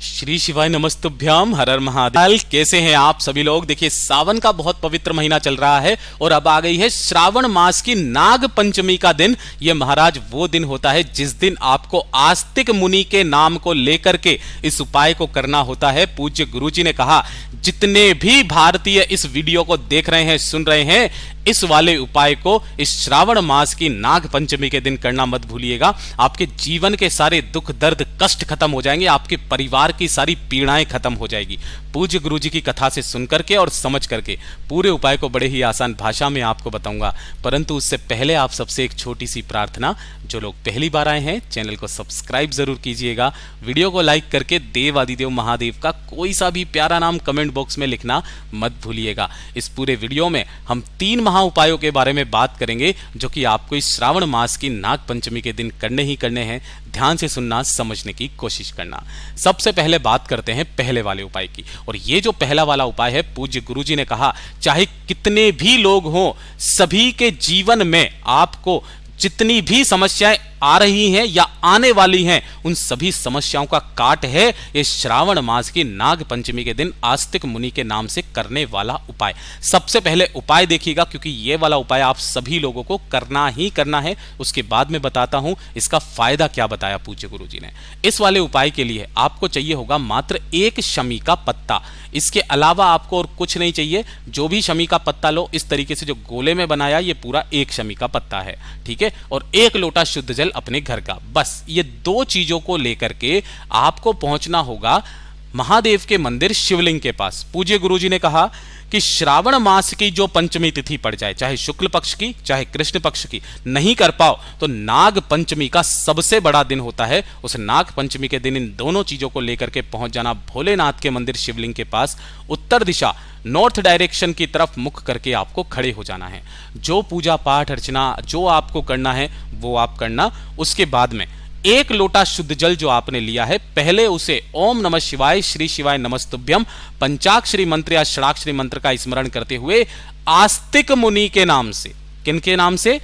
श्री शिवाय नमस्तुभ्याम हर हर महादेव। कैसे हैं आप सभी लोग। देखिए सावन का बहुत पवित्र महीना चल रहा है और अब आ गई है श्रावण मास की नाग पंचमी का दिन। यह महाराज वो दिन होता है जिस दिन आपको आस्तिक मुनि के नाम को लेकर के इस उपाय को करना होता है। पूज्य गुरुजी ने कहा जितने भी भारतीय इस वीडियो को देख रहे हैं सुन रहे हैं, इस वाले उपाय को इस श्रावण मास की नाग पंचमी के दिन करना मत भूलिएगा। आपके जीवन के सारे दुख दर्द कष्ट खत्म हो जाएंगे, आपके परिवार की सारी पीड़ाएं खत्म हो जाएगी। पूज्य गुरुजी की कथा से सुन करके और समझ करके पूरे उपाय को बड़े ही आसान भाषा में आपको बताऊंगा, परंतु उससे पहले आप सबसे एक छोटी सी प्रार्थना। जो लोग पहली बार आए हैं चैनल को सब्सक्राइब जरूर कीजिएगा, वीडियो को लाइक करके देव आदिदेव महादेव का कोई सा भी प्यारा नाम कमेंट बॉक्स में लिखना मत भूलिएगा। इस पूरे वीडियो में हम 3 महा उपायों के बारे में बात करेंगे जो कि आपको इस श्रावण मास की नाग पंचमी के दिन करने ही करने हैं। ध्यान से सुनना, समझने की कोशिश करना। सबसे पहले बात करते हैं पहले वाले उपाय की, और ये जो पहला वाला उपाय है पूज्य गुरुजी ने कहा चाहे कितने भी लोग हों, सभी के जीवन में आपको जितनी भी समस्याएं आ रही हैं या आने वाली हैं, उन सभी समस्याओं का काट है ये श्रावण मास की नाग पंचमी के दिन आस्तिक मुनि के नाम से करने वाला उपाय। सबसे पहले उपाय देखिएगा, क्योंकि ये वाला उपाय आप सभी लोगों को करना ही करना है। उसके बाद में बताता हूं इसका फायदा क्या बताया पूज्य गुरुजी ने। इस वाले उपाय के लिए आपको चाहिए होगा मात्र 1 शमी का पत्ता। इसके अलावा आपको और कुछ नहीं चाहिए। जो भी शमी का पत्ता लो, इस तरीके से जो गोले में बनाया, ये पूरा 1 शमी का पत्ता है, ठीक है। और 1 लोटा शुद्ध जल अपने घर का। बस ये 2 चीजों को लेकर के आपको पहुंचना होगा महादेव के मंदिर शिवलिंग के पास। पूज्य गुरुजी ने कहा कि श्रावण मास की जो पंचमी तिथि पड़ जाए, चाहे शुक्ल पक्ष की चाहे कृष्ण पक्ष की, नहीं कर पाओ तो नाग पंचमी का सबसे बड़ा दिन होता है। उस नाग पंचमी के दिन इन दोनों चीजों को लेकर के पहुंच जाना भोलेनाथ के मंदिर शिवलिंग के पास। उत्तर दिशा नॉर्थ डायरेक्शन की तरफ मुख करके आपको खड़े हो जाना है। जो पूजा पाठ अर्चना जो आपको करना है वो आप करना। उसके बाद में 1 लोटा शुद्ध जल जो आपने लिया है, पहले उसे ओम नमः शिवाय श्री शिवाय नमस्तुभ्यम पंचाक्षरी मंत्र या षडाक्षरी मंत्र का स्मरण करते हुए आस्तिक मुनि के नाम से, किनके नाम से?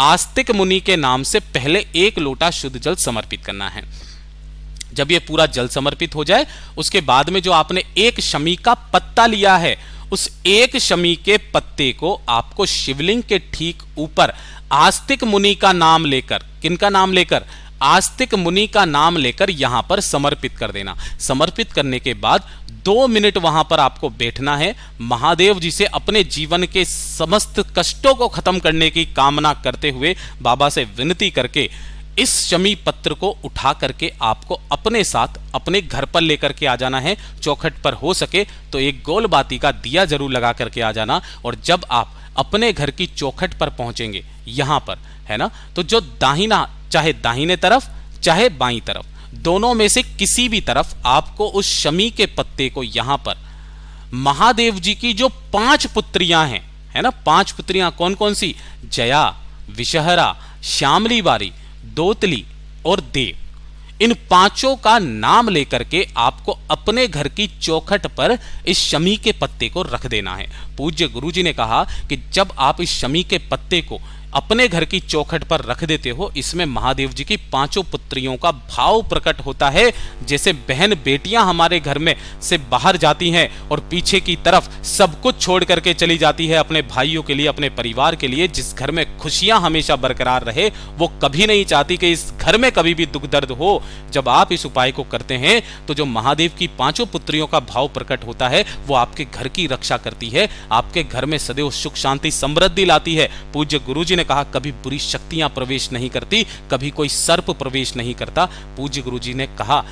आस्तिक मुनि के नाम से पहले 1 लोटा शुद्ध जल समर्पित करना है। जब ये पूरा जल समर्पित हो जाए, उसके बाद में जो आपने 1 शमी का पत्ता लिया है, उस 1 शमी के पत्ते को आपको शिवलिंग के ठीक ऊपर आस्तिक मुनि का नाम लेकर, किनका नाम लेकर? आस्तिक मुनि का नाम लेकर यहां पर समर्पित कर देना। समर्पित करने के बाद 2 मिनट वहां पर आपको बैठना है। महादेव जी से अपने जीवन के समस्त कष्टों को खत्म करने की कामना करते हुए बाबा से विनती करके इस शमी पत्र को उठा करके आपको अपने साथ अपने घर पर लेकर के आ जाना है। चौखट पर हो सके तो एक गोल बाती का दिया जरूर लगा करके आ जाना। और जब आप अपने घर की चौखट पर पहुंचेंगे, यहां पर है ना, तो जो दाहिना, चाहे दाहिने तरफ चाहे बाईं तरफ, दोनों में से किसी भी तरफ आपको उस शमी के पत्ते को यहां पर महादेव जी की जो 5 पुत्रियां हैं, है ना, 5 पुत्रियां कौन कौन सी? जया, विषहरा, श्यामली बारी, दोतली और देव, इन 5 का नाम लेकर के आपको अपने घर की चौखट पर इस शमी के पत्ते को रख देना है। पूज्य गुरुजी ने कहा कि जब आप इस शमी के पत्ते को अपने घर की चौखट पर रख देते हो, इसमें महादेव जी की 5 पुत्रियों का भाव प्रकट होता है। जैसे बहन बेटियां हमारे घर में से बाहर जाती हैं और पीछे की तरफ सब कुछ छोड़ करके चली जाती है अपने भाइयों के लिए, अपने परिवार के लिए। जिस घर में खुशियां हमेशा बरकरार रहे, वो कभी नहीं चाहती कि इस घर में कभी भी दुख दर्द हो। जब आप इस उपाय को करते हैं तो जो महादेव की 5 पुत्रियों का भाव प्रकट होता है, वो आपके घर की रक्षा करती है, आपके घर में सदैव सुख शांति समृद्धि लाती है। पूज्य गुरुजी कहा कभी बुरी शक्तियां प्रवेश नहीं करती, कभी कोई सर्प प्रवेश नहीं करता। पूज्य गुरुजी ने कहा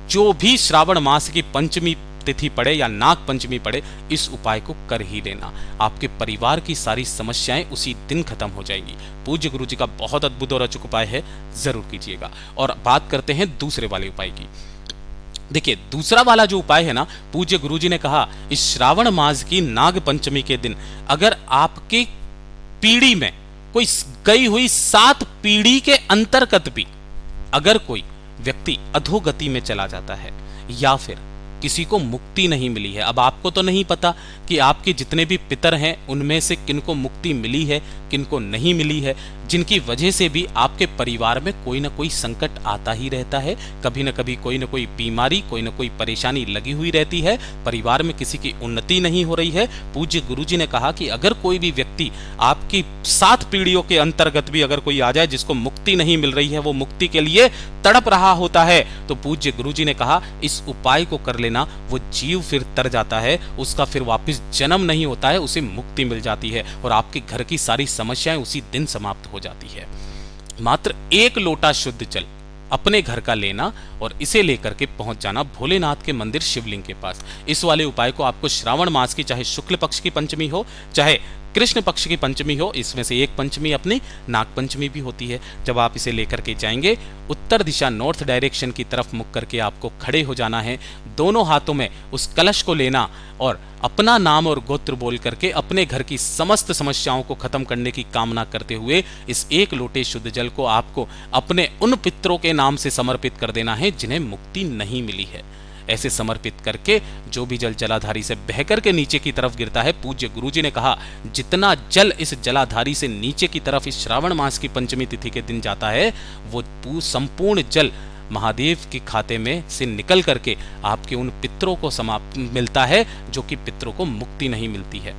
जो भी श्रावण मास की पंचमी तिथि पड़े या नाग पंचमी पड़े, इस उपाय को कर ही लेना। आपके परिवार की सारी समस्याएं उसी दिन खत्म हो जाएंगी। पूज्य गुरुजी का बहुत अद्भुत और अचूक उपाय है, जरूर कीजिएगा। और बात करते हैं दूसरे वाले उपाय की। देखिए दूसरा वाला जो उपाय है ना, पूज्य गुरुजी ने कहा इस श्रावण मास की नाग पंचमी के दिन अगर आपकी पीढ़ी में कोई गई हुई 7 पीढ़ी के अंतर्गत भी अगर कोई व्यक्ति अधोगति में चला जाता है, या फिर किसी को मुक्ति नहीं मिली है। अब आपको तो नहीं पता कि आपके जितने भी पितर हैं उनमें से किनको मुक्ति मिली है, किनको नहीं मिली है, जिनकी वजह से भी आपके परिवार में कोई ना कोई संकट आता ही रहता है। कभी ना कभी कोई ना कोई बीमारी, कोई ना कोई परेशानी लगी हुई रहती है, परिवार में किसी की उन्नति नहीं हो रही है। पूज्य गुरुजी ने कहा कि अगर कोई भी व्यक्ति आपकी 7 पीढ़ियों के अंतर्गत भी अगर कोई आ जाए जिसको मुक्ति नहीं मिल रही है, वो मुक्ति के लिए तड़प रहा होता है, तो पूज्य गुरुजी ने कहा इस उपाय को कर लेना, वो जीव फिर तर जाता है, उसका फिर वापस जन्म नहीं होता है, उसे मुक्ति मिल जाती है और आपके घर की सारी समस्याएं उसी दिन समाप्त हो जाती है। मात्र 1 लोटा शुद्ध जल अपने घर का लेना और इसे लेकर के पहुंच जाना भोलेनाथ के मंदिर शिवलिंग के पास। इस वाले उपाय को आपको श्रावण मास की, चाहे शुक्ल पक्ष की पंचमी हो, चाहे कृष्ण पक्ष की पंचमी हो, इसमें से एक पंचमी अपनी नाग पंचमी भी होती है, जब आप इसे लेकर के जाएंगे, उत्तर दिशा नॉर्थ डायरेक्शन की तरफ मुख करके आपको खड़े हो जाना है। दोनों हाथों में उस कलश को लेना और अपना नाम और गोत्र बोल करके अपने घर की समस्त समस्याओं को खत्म करने की कामना करते हुए इस 1 लोटे शुद्ध जल को आपको अपने उन पितरों के नाम से समर्पित कर देना है जिन्हें मुक्ति नहीं मिली है। ऐसे समर्पित करके जो भी जल जलाधारी से बहकर के नीचे की तरफ गिरता है, पूज्य गुरुजी ने कहा जितना जल इस जलाधारी से नीचे की तरफ इस श्रावण मास की पंचमी तिथि के दिन जाता है, वो संपूर्ण जल महादेव के खाते में से निकल करके आपके उन पितरों को समाप्त मिलता है जो कि पितरों को मुक्ति नहीं मिलती है।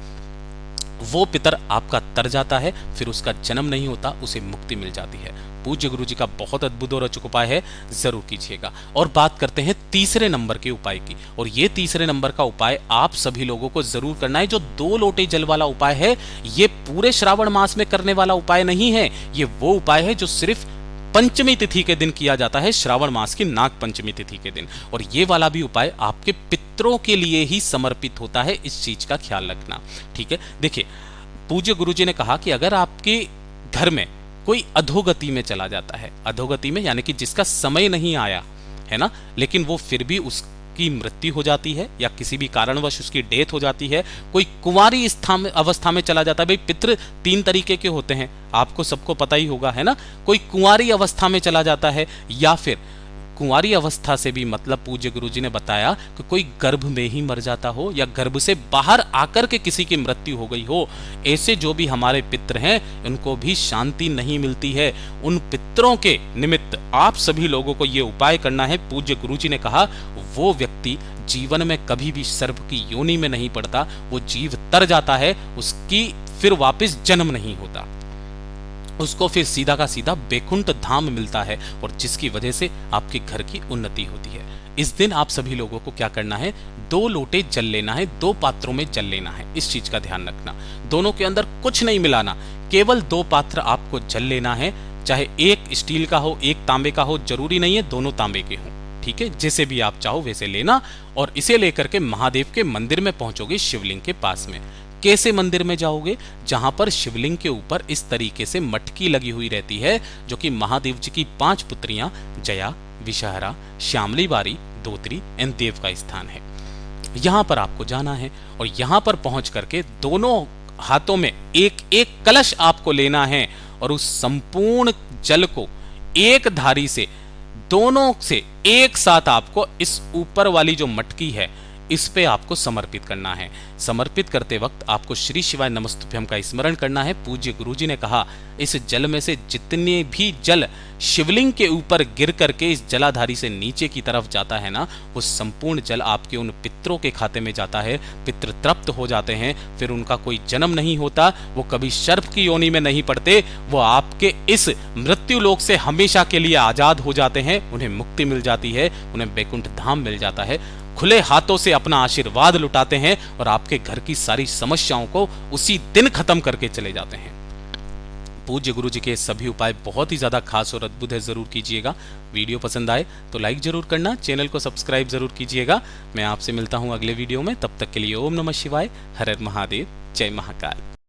वो पितर आपका तर जाता है, फिर उसका जन्म नहीं होता, उसे मुक्ति मिल जाती है। पूज्य गुरुजी का बहुत अद्भुत और अचूक उपाय है, जरूर कीजिएगा। और बात करते हैं तीसरे नंबर के उपाय की, और ये तीसरे नंबर का उपाय आप सभी लोगों को जरूर करना है। जो 2 लोटे जल वाला उपाय है, ये पूरे श्रावण मास में करने वाला उपाय नहीं है, ये वो उपाय है जो सिर्फ पंचमी तिथि के दिन किया जाता है, श्रावण मास की नाग पंचमी तिथि के दिन। और ये वाला भी उपाय आपके पितरों के लिए ही समर्पित होता है, इस चीज का ख्याल रखना, ठीक है। देखिए, पूज्य गुरुजी ने कहा कि अगर आपके घर में कोई अधोगति में चला जाता है, अधोगति में यानी कि जिसका समय नहीं आया है ना, लेकिन वो फिर भी उसकी मृत्यु हो जाती है या किसी भी कारणवश उसकी डेथ हो जाती है, कोई कुंवारी अवस्था में चला जाता है। भाई पितृ 3 तरीके के होते हैं, आपको सबको पता ही होगा, है ना। कोई कुंवारी अवस्था में चला जाता है, या फिर कुंवारी अवस्था से भी मतलब पूज्य गुरुजी ने बताया कि कोई गर्भ में ही मर जाता हो या गर्भ से बाहर आकर के किसी की मृत्यु हो गई हो, ऐसे जो भी हमारे पितृ हैं उनको भी शांति नहीं मिलती है। उन पितरों के निमित्त आप सभी लोगों को ये उपाय करना है। पूज्य गुरुजी ने कहा वो व्यक्ति जीवन में कभी भी सर्प की योनि में नहीं पड़ता, वो जीव तर जाता है, उसकी फिर वापस जन्म नहीं होता, उसको फिर सीधा का सीधा बैकुंठ धाम मिलता है, और जिसकी वजह से आपके घर की उन्नति होती है। इस दिन आप सभी लोगों को क्या करना है, 2 लोटे जल लेना है, 2 पात्रों में जल लेना है, इस चीज का ध्यान रखना। दोनों के अंदर कुछ नहीं मिलाना, केवल 2 पात्र आपको जल लेना है, चाहे एक स्टील का हो, एक तांबे का हो, जरूरी नहीं है दोनों तांबे के हों, ठीक है। जैसे भी आप चाहो वैसे लेना, और इसे लेकर के महादेव के मंदिर में पहुंचोगे शिवलिंग के पास में। कैसे मंदिर में जाओगे, जहां पर शिवलिंग के ऊपर इस तरीके से मटकी लगी हुई रहती है, जो कि महादेव जी की 5 पुत्रियां जया, विषहरा, श्यामली बारी, दोत्री एवं देव का स्थान है। यहां पर आपको जाना है, और यहां पर पहुंच करके दोनों हाथों में एक एक कलश आपको लेना है, और उस संपूर्ण जल को एक धारी से दोनों से एक साथ आपको इस ऊपर वाली जो मटकी है इस पे आपको समर्पित करना है। समर्पित करते वक्त आपको श्री शिवाय नमस्तुभ्यम का स्मरण करना है। पूज्य गुरुजी ने कहा इस जल में से जितने भी जल शिवलिंग के ऊपर गिर करके इस जलाधारी से नीचे की तरफ जाता है ना, वो संपूर्ण जल आपके उन पितरों के खाते में जाता है, पितृ तृप्त हो जाते हैं, फिर उनका कोई जन्म नहीं होता, वो कभी सर्प की योनि में नहीं पड़ते, वो आपके इस मृत्यु लोक से हमेशा के लिए आजाद हो जाते हैं, उन्हें मुक्ति मिल जाती है, उन्हें बैकुंठ धाम मिल जाता है, खुले हाथों से अपना आशीर्वाद लुटाते हैं और आपके घर की सारी समस्याओं को उसी दिन खत्म करके चले जाते हैं। पूज्य गुरुजी के सभी उपाय बहुत ही ज्यादा खास और अद्भुत है, जरूर कीजिएगा। वीडियो पसंद आए तो लाइक जरूर करना, चैनल को सब्सक्राइब जरूर कीजिएगा। मैं आपसे मिलता हूं अगले वीडियो में, तब तक के लिए ओम नमः शिवाय, हर हर महादेव, जय महाकाल।